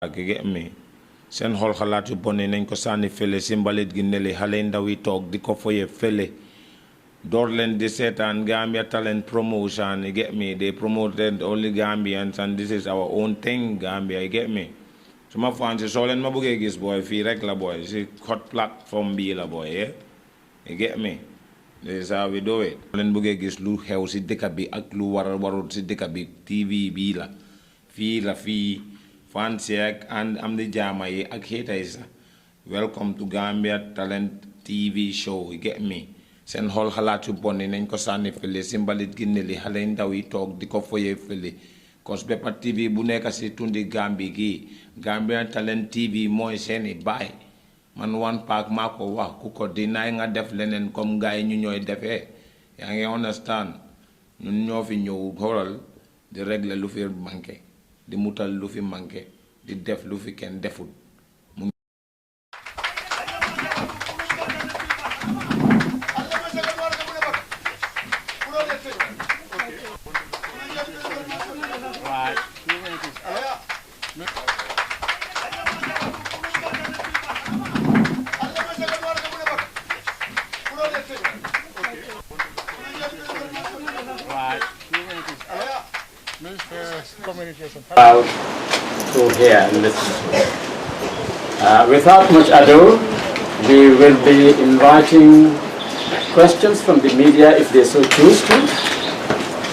ak get me seen xol xalaat yu bon nañ ko sànni fële si mbalit gi neli xale ndaw yi toog di ko foye fële door leen di seetaan Gambia talent promotion you get me they promoted only Gambians and this is our own thing Gambia you get me suma fans soo leen ma bëggee gis boy fii rek la boy si hot platform bii la boy yeah you get me this is how we do it soo leen bëggee gis lu xew si dëkk bi ak lu warul si dëkk bi TV bii la fii fans yeeg and am di jaama yi ak haters welcome to Gambia Talent TV show you get me seen xool xalaat yu bon nañ ko sànni fële si mbalit gi ne li xale ndaw yi toog di ko foyee fële cause Beppa TV bu nekk si tundi Gambie gi Gambia Talent TV mooy seeni baay man one pack maa ko wax ku ko dinaay nga def leneen comme gars yi ñu ñooy defee yaa ngi understand ñun ñoo fi ñëw xoolal di régler lu fi manqué di mutal lu fi manqué di def lu fi kenn deful Proud to hear and listen to. Without much ado, we will be inviting questions from the media if they so choose to.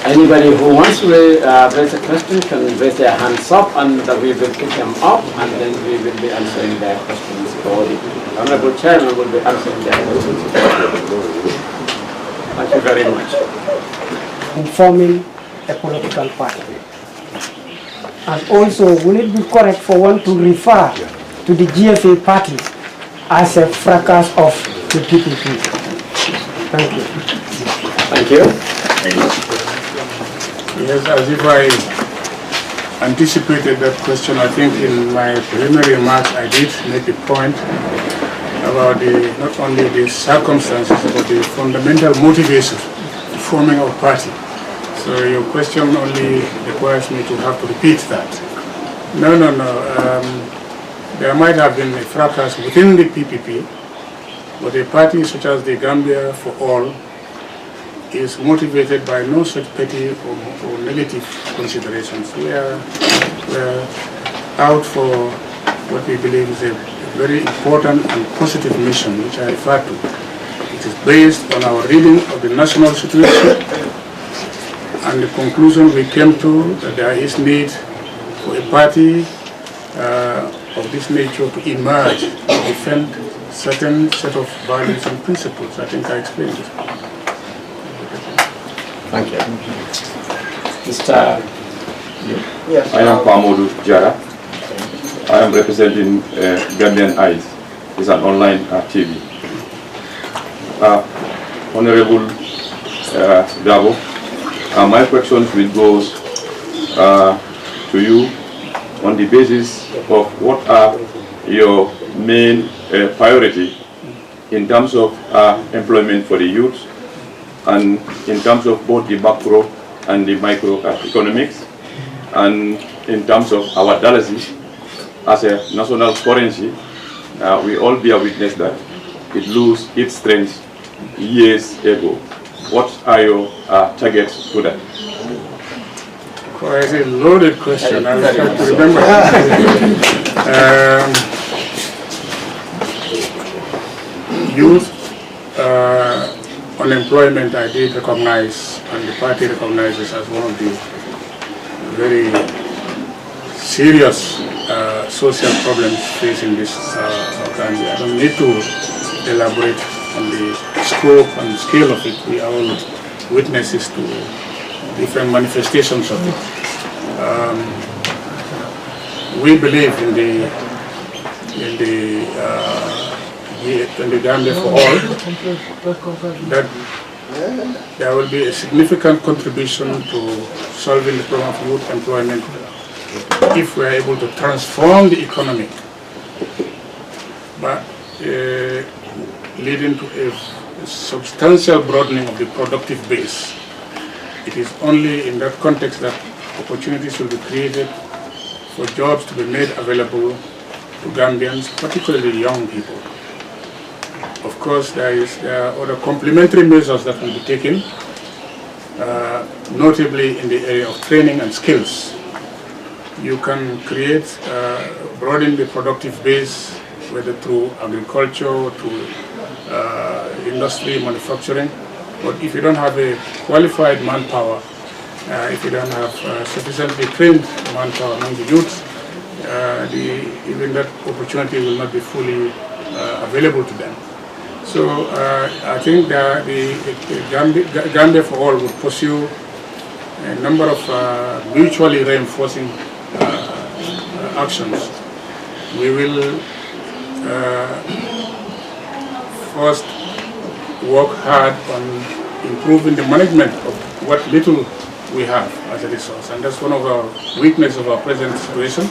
Anybody who wants to raise a question can raise their hands up and we will pick them up and then we will be answering their questions. Or the Honorable Chairman will be answering their questions. Thank you very much. In forming a political party. And also, will it be correct for one to refer to the GFA party as a fracas of the PPP? Thank you. Thank you. Yes, as if I anticipated that question, I think in my preliminary remarks I did make a point about not only the circumstances but the fundamental motivation for forming our party. So your question only requires me to have to repeat that. No. There might have been a fracas within the PPP, but a party such as the Gambia for All is motivated by no such petty or negative considerations. We are out for what we believe is a very important and positive mission, which I refer to. It is based on our reading of the national situation and the conclusion we came to that there is need for a party of this nature to emerge to defend certain set of values and principles. I think I explained it. Thank you. Mr. Yes. I am Pamodu Jara. I am representing Gambian Eyes. It's an online TV. Honorable Darbo, my questions will go to you on the basis of what are your main priority in terms of employment for the youth and in terms of both the macro and the micro economics and in terms of our dollars as a national currency. We all bear witness that it lost its strength years ago. What are your targets to that? Well, it's a loaded question. I will try to remember. Youth unemployment I did recognize, and the party recognizes as one of the very serious social problems facing this country. I don't need to elaborate on the scope and scale of it. We are all witnesses to different manifestations of it. We believe in the Gambia for All that there will be a significant contribution to solving the problem of youth employment if we are able to transform the economy, but leading to a substantial broadening of the productive base. It is only in that context that opportunities will be created for jobs to be made available to Gambians, particularly young people. Of course, there are other complementary measures that will be taken, notably in the area of training and skills. You can create, broaden the productive base, whether through agriculture, through industry, manufacturing. But if you don't have a qualified manpower, if you don't have sufficiently trained manpower among the youth, even that opportunity will not be fully available to them. So I think that the Gambia for All would pursue a number of mutually reinforcing actions. We will first work hard on improving the management of what little we have as a resource, and that's one of our weaknesses of our present situation,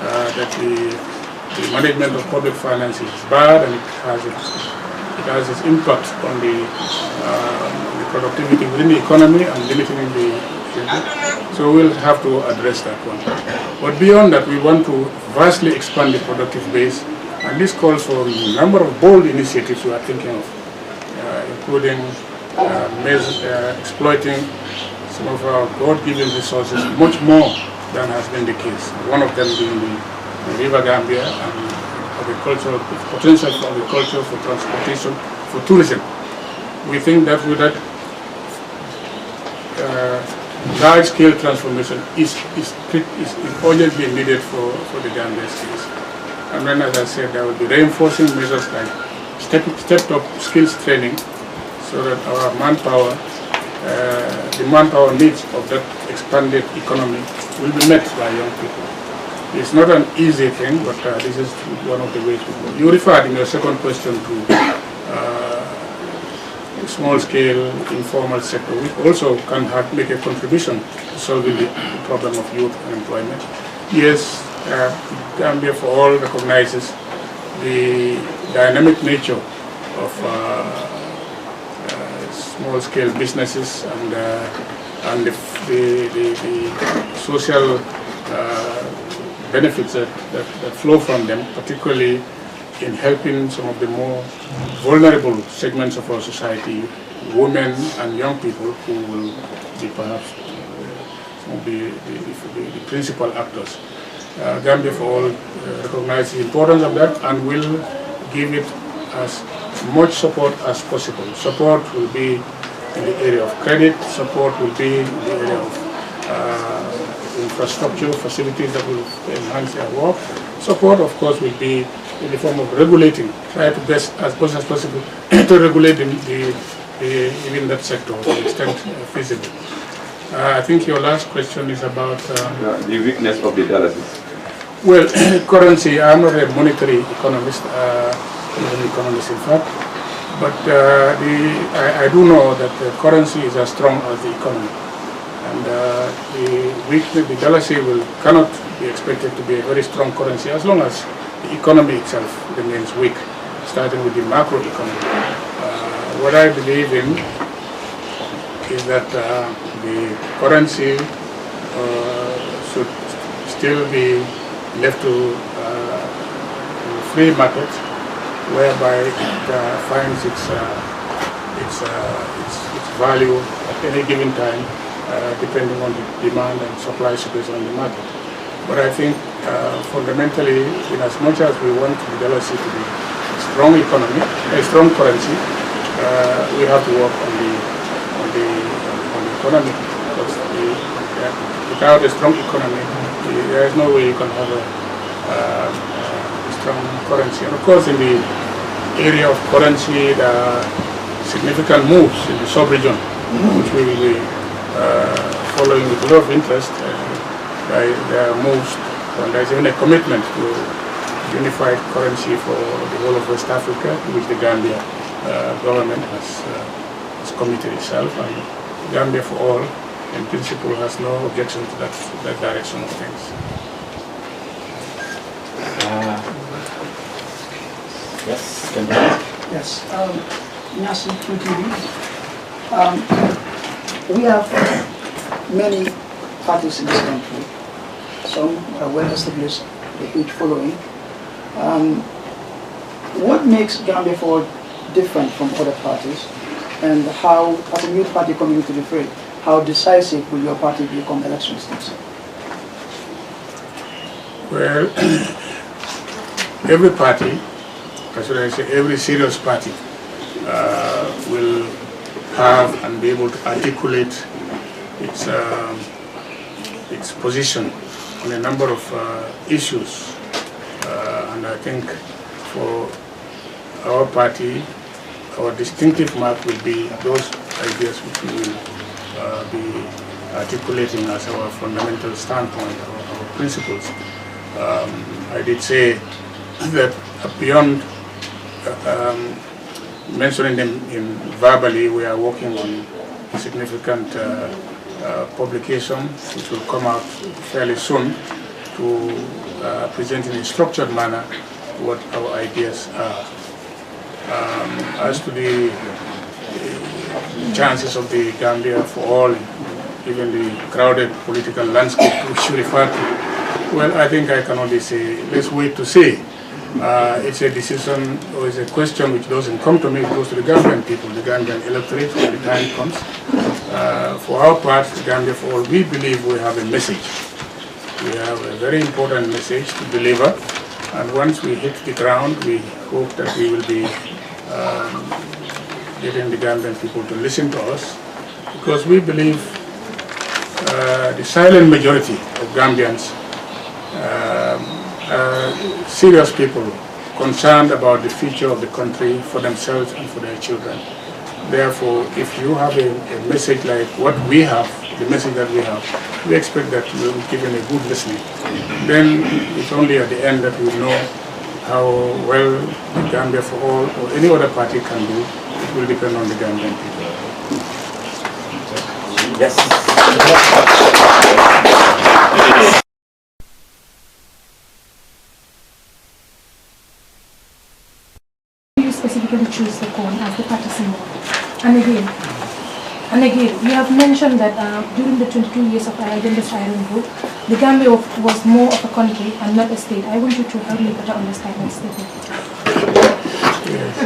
that the management of public finances is bad, and it has its impact on the productivity within the economy and limiting the so we'll have to address that one. But beyond that, we want to vastly expand the productive base, and this calls for a number of bold initiatives we are thinking of, including exploiting some of our God-given resources much more than has been the case. One of them being the River Gambia and agricultural potential for agriculture, for transportation, for tourism. We think that with that large-scale transformation is urgently needed for the Gambia case. And then, as I said, there will be reinforcing measures like stepped-up skills training, so that our manpower, the manpower needs of that expanded economy will be met by young people. It's not an easy thing, but this is one of the ways to go. You referred in your second question to small-scale informal sector, which also can make a contribution to solving the problem of youth unemployment. Yes, Gambia for All recognizes the dynamic nature of small-scale businesses and the social benefits that flow from them, particularly in helping some of the more vulnerable segments of our society, women and young people, who will be perhaps some of the principal actors. Gambia for All recognizes the importance of that and will give it as much support as possible. Support will be in the area of credit, support will be in the area of infrastructure, facilities that will enhance their work. Support, of course, will be in the form of regulating, try to best as much as possible to regulate even that sector to the extent feasible. I think your last question is about the weakness of the dollars. Well, currency, I'm not a monetary economist, an economist in fact, but I do know that the currency is as strong as the economy. And the dollar cannot be expected to be a very strong currency as long as the economy itself remains weak, starting with the macro economy. What I believe in is that the currency should still be left to free market, whereby it finds its value at any given time, depending on the demand and supply situation in the market. But I think fundamentally, in as much as we want the dollar to be a strong economy, a strong currency, we have to work on the economy. Because without a strong economy, there is no way you can have a strong currency. And of course, in the area of currency, there are significant moves in the sub-region, which we will be following with a lot of interest. There are moves, and there is even a commitment to unified currency for the whole of West Africa, which the Gambia government has committed itself, and Gambia for All, in principle, has no objection to that direction of things. Yes. Yes. Nasi QTV. We have many parties in this country. some are well established, a huge following. What makes Gambia Forward different from other parties, and how, as a new party coming into the fray, how decisive will your party become election steps? Well, every party, or should I say every serious party, will have and be able to articulate its position on a number of issues. And I think for our party, our distinctive mark will be those ideas which we will be articulating as our fundamental standpoint, our principles. I did say that beyond mentioning them verbally, we are working on a significant publication which will come out fairly soon to present in a structured manner what our ideas are. As to the chances of the Gambia for all, even the crowded political landscape which you refer to, well, I think I can only say, let's wait to see. It's a decision or it's a question which doesn't come to me, it goes to the Gambian people, the Gambian electorate when the time comes. For our part, Gambia for all, we believe we have a message. We have a very important message to deliver, and once we hit the ground, we hope that we will be getting the Gambian people to listen to us, because we believe the silent majority of Gambians serious people concerned about the future of the country for themselves and for their children. Therefore, if you have a message like what we have, the message that we have, we expect that we will give them a good listening. Then it's only at the end that we know how well the Gambia for all or any other party can do. It will depend on the Gambian people. Yes. Specifically choose the corn as the party symbol. And again, you have mentioned that during the 22 years of Agenda's Iron Group, the Gambia was more of a country and not a state. I want you to help me better understand that statement. Yes,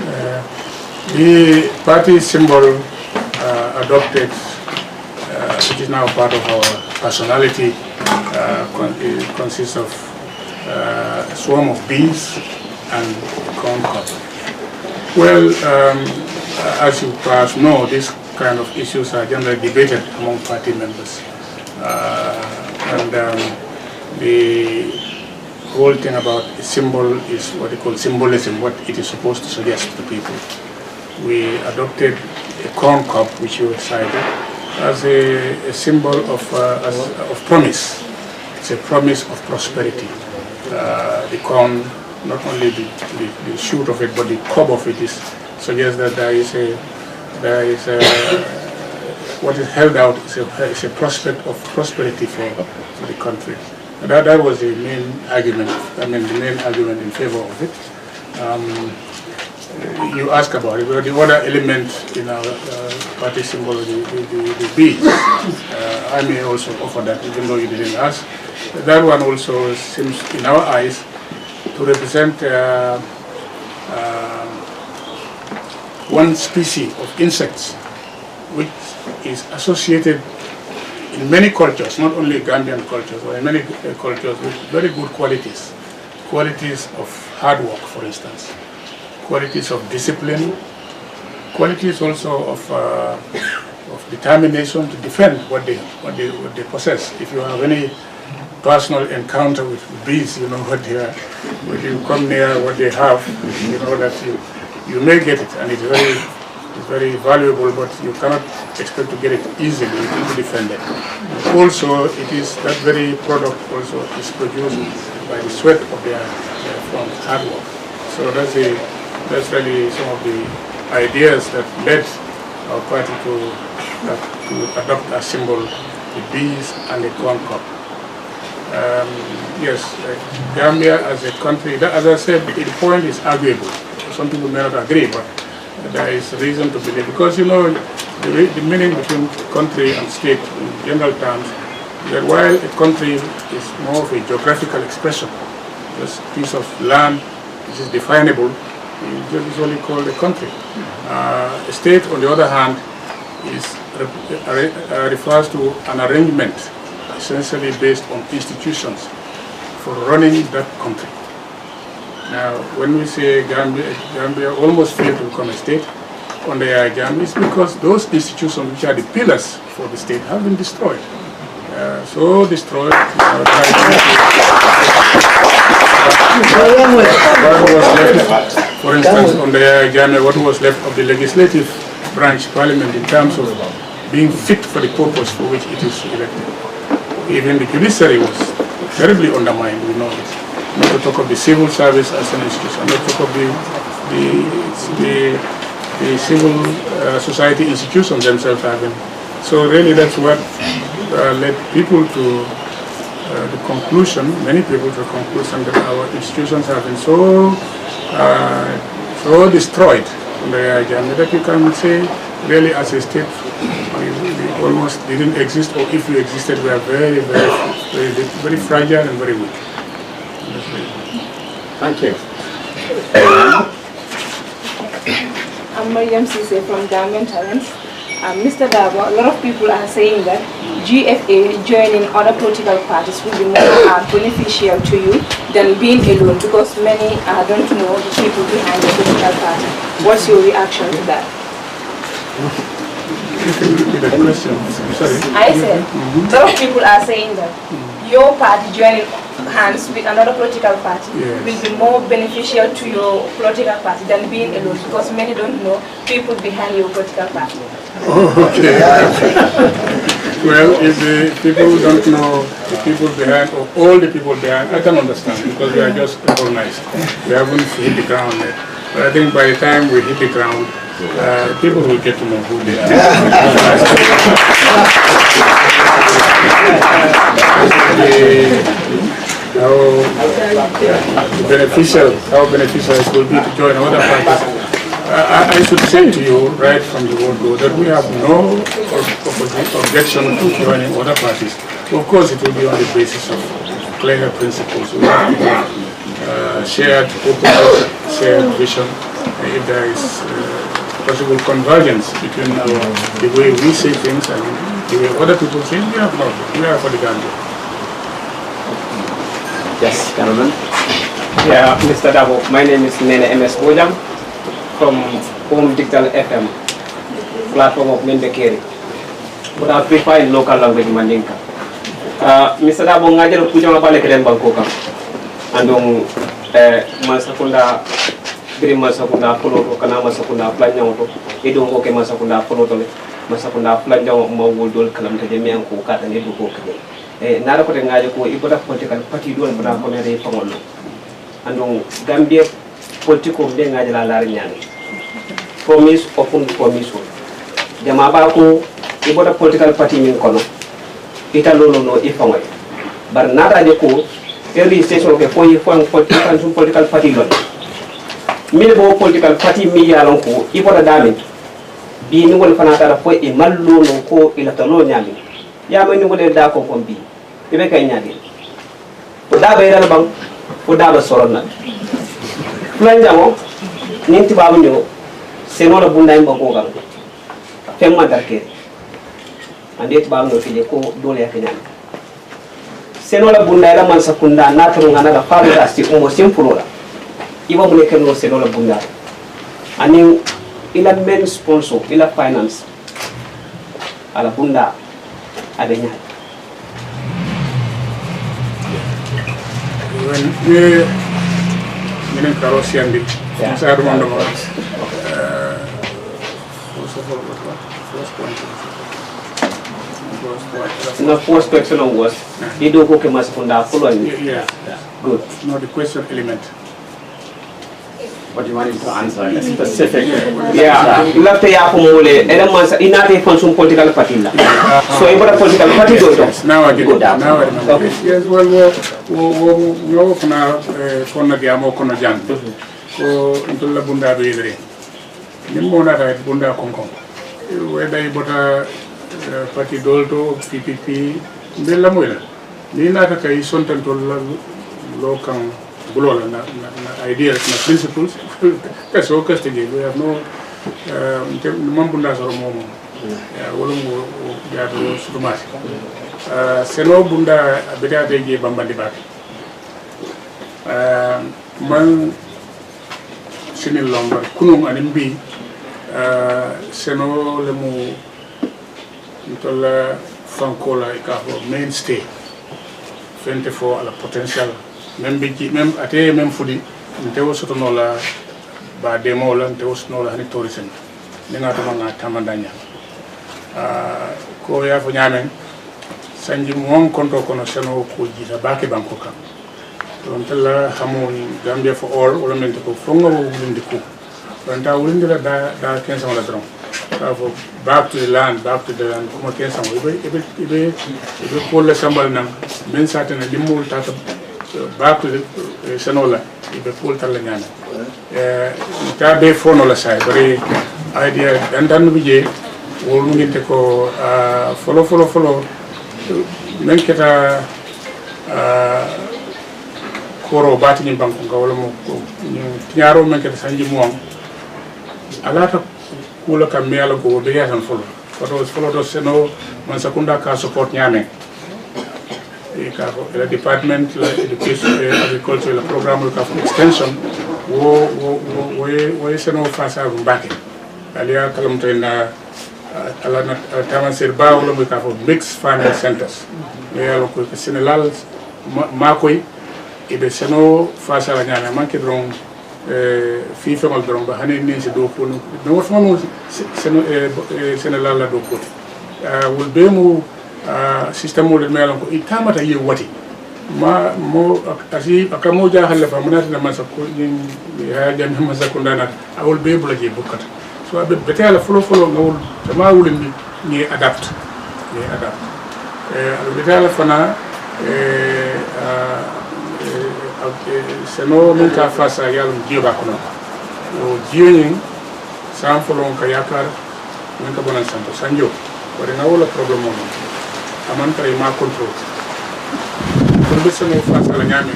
the party symbol adopted, which is now part of our personality, consists of a swarm of bees and corn cob. Well, as you perhaps know, these kind of issues are generally debated among party members. The whole thing about a symbol is what they call symbolism, what it is supposed to suggest to people. We adopted a corn cob, which you cited, as a symbol of promise. It's a promise of prosperity. The corn, not only the shoot of it, but the cob of it suggests that there is what is held out is a prospect of prosperity for the country. And that was the main argument. The main argument in favor of it. You ask about it. Well, the other element in our party symbol, the bees. I may also offer that, even though you didn't ask. That one also seems, in our eyes, to represent one species of insects which is associated in many cultures, not only Gambian cultures, but in many cultures with very good qualities. Qualities of hard work, for instance. Qualities of discipline. Qualities also of determination to defend what they possess. If you have any personal encounter with bees, you know what they are. When you come near what they have, you know that you may get it, and it's very valuable, but you cannot expect to get it easily. It will be defended. Also, it is that very product also is produced by the sweat of their hard work. So that's really some of the ideas that led our party to adopt a symbol, the bees and the corn cob. Yes, Gambia as a country, as I said, the point is arguable. Some people may not agree, but there is reason to believe, because you know the meaning between country and state in general terms that while a country is more of a geographical expression, just a piece of land which is definable, is usually called a country. A state, on the other hand, refers to an arrangement essentially based on institutions for running that country. Now, when we say Gambia almost failed to become a state under Gambia, it's because those institutions which are the pillars for the state have been destroyed. So destroyed. For instance, under Gambia, what was left of the legislative branch parliament in terms of being fit for the purpose for which it is elected. Even the judiciary was terribly undermined, we know it. Not to talk of the civil service as an institution, not to talk of the civil society institutions themselves having. So really that's what led people to the conclusion, many people to the conclusion that our institutions have been so destroyed that you can say really as a state we almost didn't exist, or if we existed we are very fragile and very weak. Thank you. I'm Mariam Sise from Gambian Talents. Mr. Darbo, a lot of people are saying that GFA joining other political parties will be more beneficial to you than being alone, because many don't know the people behind the political party. What's your reaction to that? I said, a lot of people are saying that your party joining hands with another political party will be more beneficial to your political party than being alone, because many don't know people behind your political party. Oh, okay. Well, if the people don't know the people behind, or all the people behind, I can understand, because we are just organized. We haven't hit the ground yet. But I think by the time we hit the ground, people will get to know who they are. How beneficial it will be to join other parties. I should say to you right from the word go that we have no objection to joining other parties. Of course, it will be on the basis of clear principles. We have to have shared purpose, shared vision. If there is possible convergence between the way we say things and the way other people say, we have not. We are for the Gambia. Yes, gentlemen. Yeah, Mr. Darbo, my name is Nene MS Bojam from Home Digital FM, platform of Mendekeri. But I prefer in local language Mandinka. Mr. Darbo, ngajero pujama pale kelen Bangkoka. Andong masakunda grim masakunda polo kana masakunda planya auto. Idong oke masakunda polo tole. Masakunda planya mawuldol kalam taje mi anko kata ne duko kede. Nara ko ngaje ko iboda political party do bra ko ne re pangol. Andong Gambia politiko be ngaje la lar nyani. Promise open promise. Jama ba ko iboda political party min kono. Ita lolo no ifangay. Bar nada je ko early station ke foyi political party lon. Mil bo political party mi yalon ko iboda dami. Bi ni wol fanata da foyi e mallo no ko ila talo nyami. Ya ma ni wol da ko kombi. Ibe kay nyadi. Ko da bay dal bang ko da ba soron na. Plan jamo ninti babu nyo senola bunda imba ko gang. Femma darke. Ande ti babu no fije ko dole ya kenyani. Senola bunda ila man sakunda na turu ngana da faru da sti umbo simpulola. Iba mune kenno senola bunda. Ani ila men sponsor ila finance ala bunda adenya. When we Carosian did, I don't know what. No, first question was, you do hook mas funda following. Yeah. Good. No, the question element. What you wanted to answer is specific. Yeah, you have to have mole. Elements in a function political party. So you got a political party do it. Now I get it. Now I remember. Okay. Yes, well, we ofna kona diamo kona jan. So into la bunda beidre. Nimmo na ta bunda konkon. Whether you bota party dolto, PPP, Bella moila. Ni na ta kai son tan tolla lo kan bulola na ideas na principles. That's all custody. We have no mambunda soro momo. Ya wolo mo ya do sudumati. Seno bunda beda de bambandi ba. Man sinil lomba kunum animbi seno le mu ntola fankola ikafo mainstay fente fo ala potential même biji même ate même fudi ntewo sotono la ba demo la ntewo sotono la hani tourism ni nga tama tamandanya ko ya fo nyamen sanji mon konto kono seno ko jita bake banko kam don tella hamoni Gambia for all wala men ko fongo wulindi ko don ta wulindi la da 15 la dron for back to the land kuma ken samo ibe ko la sambal nan men satana limul ta back to the sanola ibe ko tar la nyana ta be fono la sai bari idea dan bije wol nginte ko follow men keta koro bati ni banko ngawla mo tiaro men keta sanji mo alata kula kam me ala ko be yasan follow do seno man sakunda ka support nyame e ka ko la department la education agriculture la programme ka extension wo seno fasa mbake alia kalam tayna ala na tamasir ba wala mo ka fo mixed farming centers e ala ko Sénégal makoy ibe seno fasa la nyame manke dron fi femal dron ba hanen ni ci do ko no wo famo seno Sénégal la do ko wol be mu système mo le melan ko itamata ye wati ma mo asi akamo jahal fa munata na masako ni ya jam masako ndana awol be bula je bukata so abe betela folo ngawol tama wulindi ni adapt betela fana seno mun ka fasa yalum jiyo ba kono o jiyo ni sam folo ka yakar mun ka bonan santo sanjo wala ngawol problem mo aman tare ma control ko be seno fasa la nyame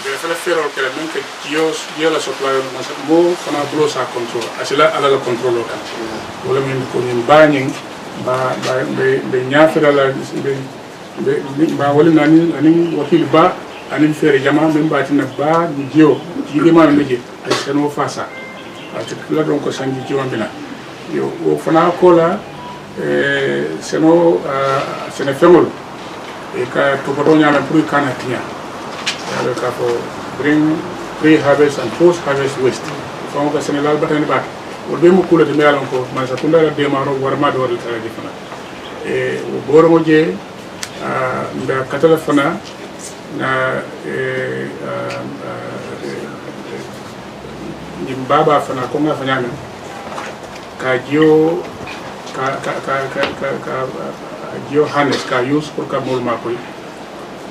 be fala fero kala men ka jiyo la supply mo fana blo sa control asila ala la control kan wala men ko ni bañing ba be ñafira la be ba wala nani wakil ba anin fere jama men batina ba ni jiyo yige ma meje ay seno fasa ati la don ko sanji jiyo bina yo o fana ko la seno sene femol e ka to ko nyama pour kana tinya ya ka ko bring pre-harvest and post-harvest waste famo ka Sénégal batani bak o be mo kula de mealon ko man sa kunda de maro war ma do wala tara di fana o boro mo je nda katala fana na baba fana ko nga fanya ka jio ka jio hanes ka use pour ka mol ma koy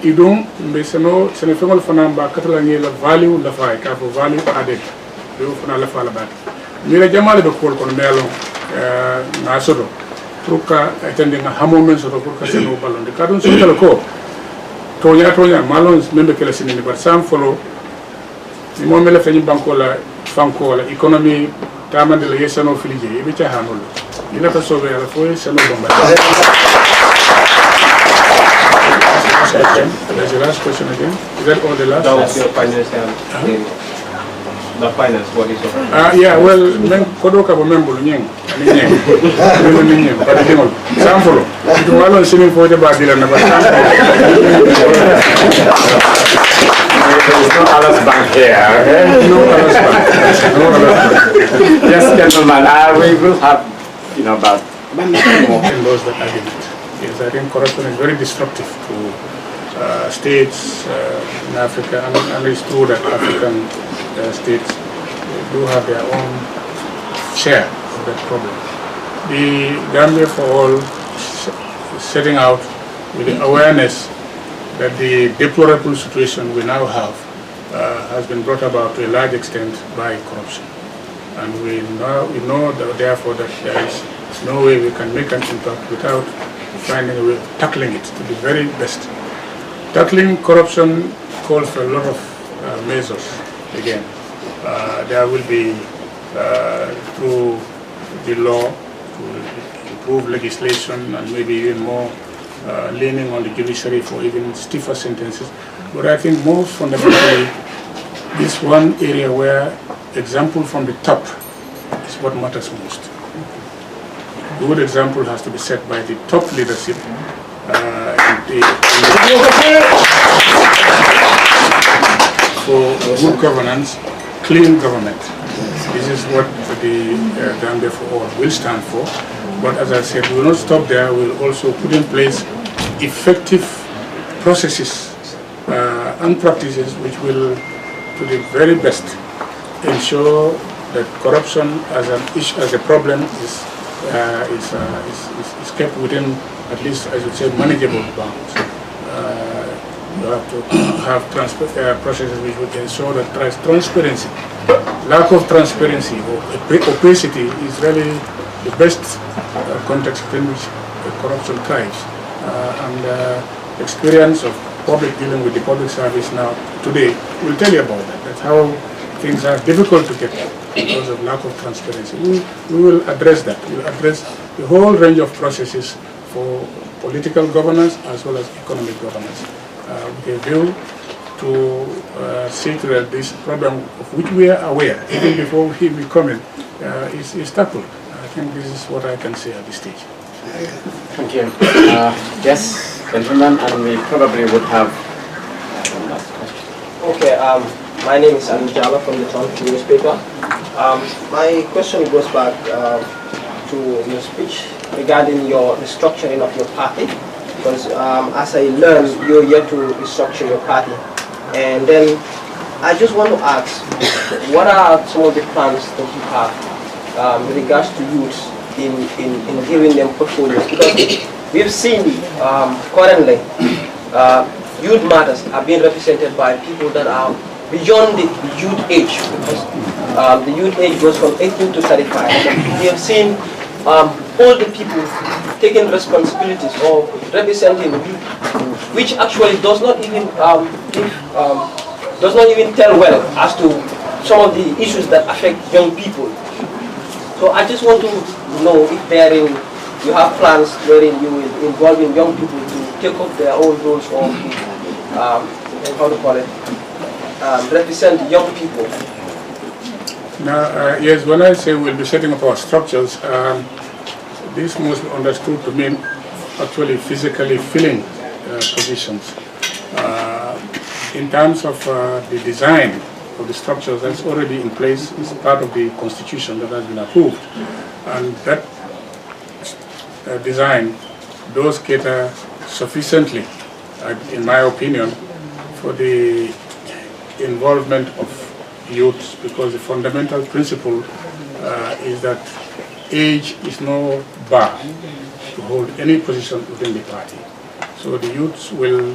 idon be seno femol fana ba katala ni la value la fay ka fo value added be fana la fala ba ni la jamale be kol kon melo na sodo pour ka etende nga hamo men sodo pour ka seno balon de ka don so ko tonya malon membe kala sinini bar sam folo ni mo mele fani banko la fanko la economy tamande la yesano filije be cha hanol ila ta sobe ala fo seno bomba. There's the last question again. Is that all the last? That was your financial the finance, what is it? Yeah, well, men kodoka bo membo nyeng ani nyeng but dingol samfolo to walon sini fo de badila na ba There's no Alice Bank here, okay? no Alice Bank. Yes, gentlemen, we will have, about more endorse that argument. Yes, I think corruption is very destructive to states in Africa, and it's true that African states do have their own share of that problem. The Gambia for All setting out with the awareness that the deplorable situation we now have has been brought about to a large extent by corruption. And we know that therefore that there is no way we can make an impact without finding a way of tackling it to the very best. Tackling corruption calls for a lot of measures. Again, there will be through the law to improve legislation and maybe even more leaning on the judiciary for even stiffer sentences. But I think most fundamentally, this one area where example from the top is what matters most. A good example has to be set by the top leadership for good governance, clean government. This is what the Gambia for All will stand for. But as I said, we will not stop there. We will also put in place effective processes and practices which will, to the very best, ensure that corruption as an issue, as a problem, is kept within, at least I should say, manageable bounds. You have to have processes which would ensure that transparency. Lack of transparency or opacity is really the best context in which corruption thrives. Experience of public dealing with the public service now today will tell you about that. That's how things are difficult to get because of lack of transparency. We will address that. We will address the whole range of processes for political governance as well as economic governance. With a view to see to that this problem of which we are aware, even before we come in, is tackled. I think this is what I can say at this stage. Thank you. Yes, gentlemen, and we probably would have one last question. Okay, my name is Anu Jala from the Town newspaper. My question goes back to your speech regarding the structuring of your party. Because as I learned, you're yet to restructure your party. And then I just want to ask, what are some of the plans that you have with regards to youth in giving them portfolios? Because we've seen currently youth matters are being represented by people that are beyond the youth age. Because the youth age goes from 18 to 35. We have seen all the people taking responsibilities or representing youth, which actually does not even tell well as to some of the issues that affect young people. So I just want to know if you have plans wherein you will involve young people to take up their own roles or how to call it, represent young people. Now, yes, when I say we'll be setting up our structures, this must be understood to mean actually physically filling positions. In terms of the design of the structures that's already in place, is part of the constitution that has been approved. And that design does cater sufficiently, in my opinion, for the involvement of youths, because the fundamental principle is that age is no bar to hold any position within the party. So the youths will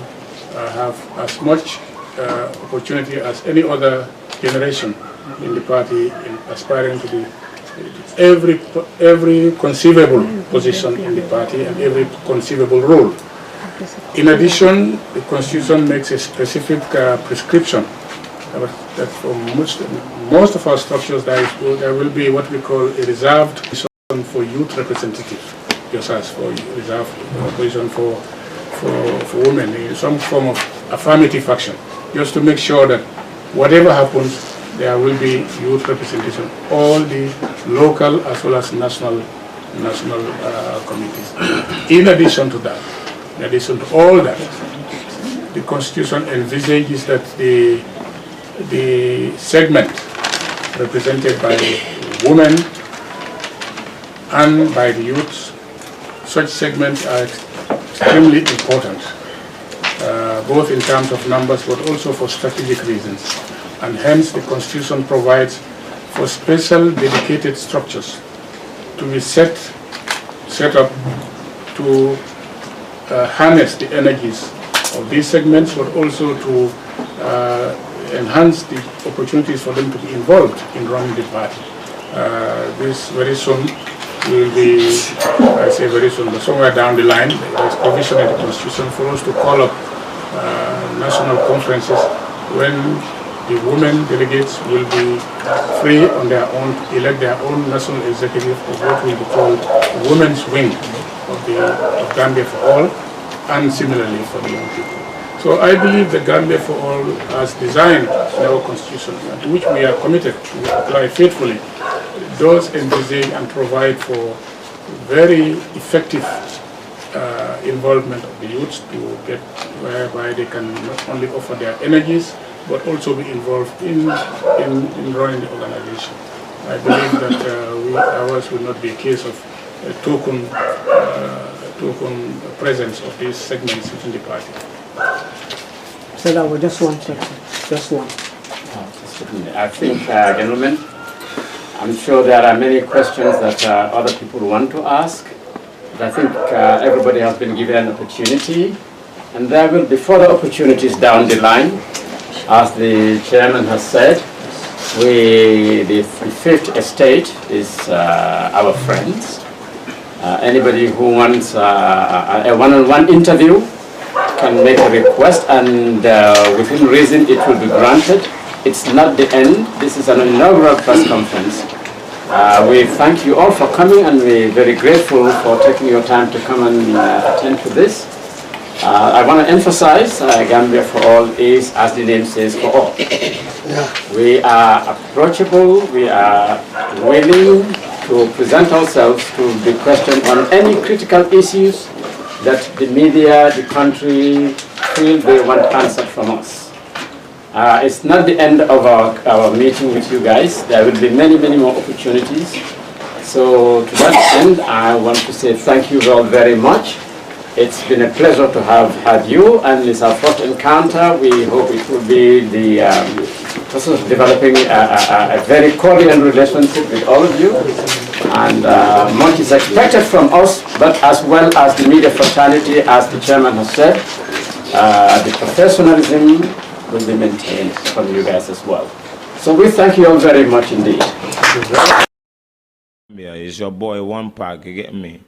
have as much opportunity as any other generation in the party in aspiring to every conceivable position in the party and every conceivable role. In addition, the Constitution makes a specific prescription that for most of our structures there will be what we call a reserved position for youth representatives, just as for reserved position for women, in some form of affirmative action, just to make sure that whatever happens, there will be youth representation, all the local as well as national committees. In addition to that, in addition to all that, the Constitution envisages that the segment represented by women and by the youths, such segments are extremely important, both in terms of numbers but also for strategic reasons. And hence the Constitution provides for special dedicated structures to be set up to harness the energies of these segments, but also to enhance the opportunities for them to be involved in running the party. This very soon will be, I say very soon, but somewhere down the line, there is provision in the Constitution for us to call up national conferences when the women delegates will be free on their own, elect their own national executive of what will be called the women's wing of Gambia for All, and similarly for the young people. So I believe the Gambia for All, as designed in our constitution, and to which we are committed to apply faithfully, does envisage and provide for very effective involvement of the youths to get whereby they can not only offer their energies but also be involved in running the organization. I believe that ours will not be a case of a token presence of these segments within the party. So that was just one section, just one. I think, gentlemen, I'm sure there are many questions that other people want to ask. But I think everybody has been given an opportunity, and there will be further opportunities down the line. As the chairman has said, the Fifth Estate is our friends. Anybody who wants a one-on-one interview can make a request, and within reason it will be granted. It's not the end. This is an inaugural press conference. We thank you all for coming, and we're very grateful for taking your time to come and attend to this. I want to emphasize Gambia for All is, as the name says, for all. We are approachable, we are willing to present ourselves to be questioned on any critical issues that the media, the country feel they want answered from us. It's not the end of our meeting with you guys. There will be many, many more opportunities. So to that end, I want to say thank you all very much. It's been a pleasure to have had you, and it's our first encounter. We hope it will be the process of developing a very cordial relationship with all of you. And much is expected from us, but as well as the media fraternity, as the chairman has said, the professionalism will be maintained from you guys as well. So we thank you all very much indeed. Yeah, it's your boy One Pack, you get me?